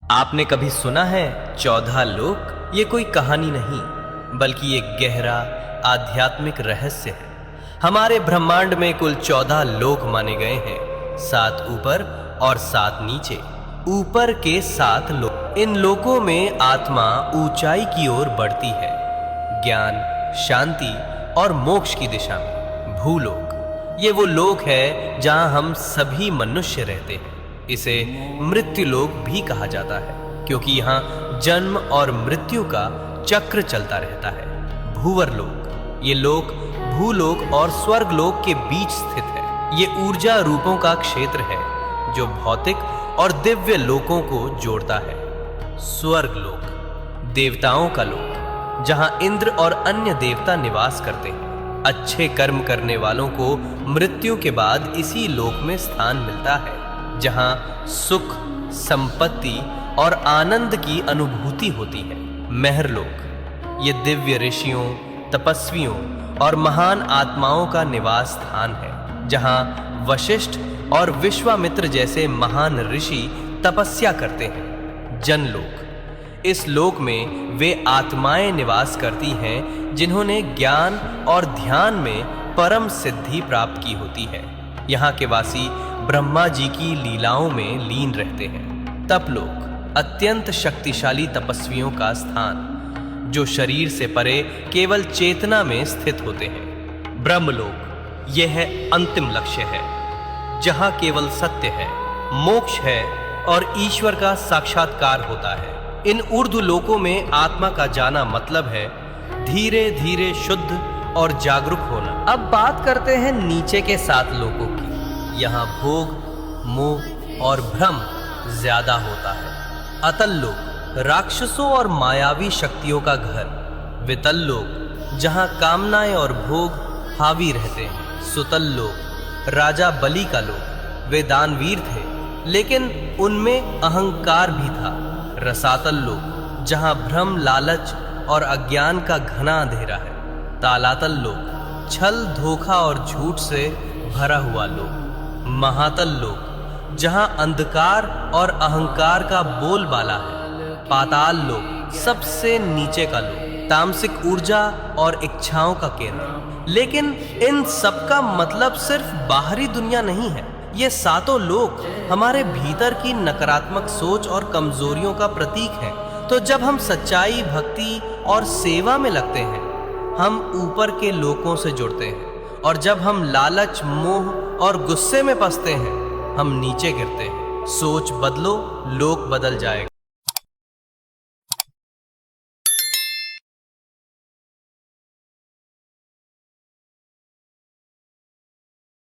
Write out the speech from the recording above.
आपने कभी सुना है 14 लोक? ये कोई कहानी नहीं, बल्कि एक गहरा आध्यात्मिक रहस्य है। हमारे ब्रह्मांड में कुल 14 लोक माने गए हैं, 7 ऊपर और 7 नीचे। ऊपर के 7 लोक, इन लोकों में आत्मा ऊंचाई की ओर बढ़ती है, ज्ञान, शांति और मोक्ष की दिशा में। भूलोक, ये वो लोक है जहां हम सभी मनुष्य रहते हैं। इसे मृत्यु लोक भी कहा जाता है, क्योंकि यहाँ जन्म और मृत्यु का चक्र चलता रहता है। भूवर लोक, ये लोक भूलोक और स्वर्ग लोक के बीच स्थित है। ये ऊर्जा रूपों का क्षेत्र है जो भौतिक और दिव्य लोकों को जोड़ता है। स्वर्ग लोक, देवताओं का लोक, जहां इंद्र और अन्य देवता निवास करते हैं। अच्छे कर्म करने वालों को मृत्यु के बाद इसी लोक में स्थान मिलता है, जहां सुख, संपत्ति और आनंद की अनुभूति होती है। महरलोक, ये दिव्य ऋषियों, तपस्वियों और महान आत्माओं का निवास स्थान है, जहां वशिष्ठ और विश्वामित्र जैसे महान ऋषि तपस्या करते हैं। जनलोक, इस लोक में वे आत्माएं निवास करती हैं जिन्होंने ज्ञान और ध्यान में परम सिद्धि प्राप्त की होती है। यहाँ के वासी ब्रह्मा जी की लीलाओं में लीन रहते हैं। तपलोक, अत्यंत शक्तिशाली तपस्वियों का स्थान, जो शरीर से परे केवल चेतना में स्थित होते हैं। ब्रह्मलोक, यह है अंतिम लक्ष्य है, जहां केवल सत्य है, मोक्ष है और ईश्वर का साक्षात्कार होता है। इन ऊर्ध्व लोकों में आत्मा का जाना मतलब है धीरे धीरे शुद्ध और जागरूक होना। अब बात करते हैं नीचे के 7 लोकों की। यहाँ भोग, मोह और भ्रम ज्यादा होता है। अतल लोक, राक्षसों और मायावी शक्तियों का घर। वितल लोक, जहाँ कामनाएं और भोग हावी रहते हैं। सुतल लोक, राजा बलि का लोक। वे दानवीर थे, लेकिन उनमें अहंकार भी था। रसातल लोक, जहाँ भ्रम, लालच और अज्ञान का घना अंधेरा है। तालातल लोक, छल, धोखा और झूठ से भरा हुआ लोक। महातल लोक, जहां अंधकार और अहंकार का बोलबाला है। पाताल लोक, सबसे नीचे का लोक, तामसिक ऊर्जा और इच्छाओं का केंद्र। लेकिन इन सब का मतलब सिर्फ बाहरी दुनिया नहीं है। ये 7 लोक हमारे भीतर की नकारात्मक सोच और कमजोरियों का प्रतीक है। तो जब हम सच्चाई, भक्ति और सेवा में लगते हैं, हम ऊपर के लोकों से जुड़ते हैं, और जब हम लालच, मोह और गुस्से में फंसते हैं, हम नीचे गिरते हैं। सोच बदलो, लोक बदल जाएगा।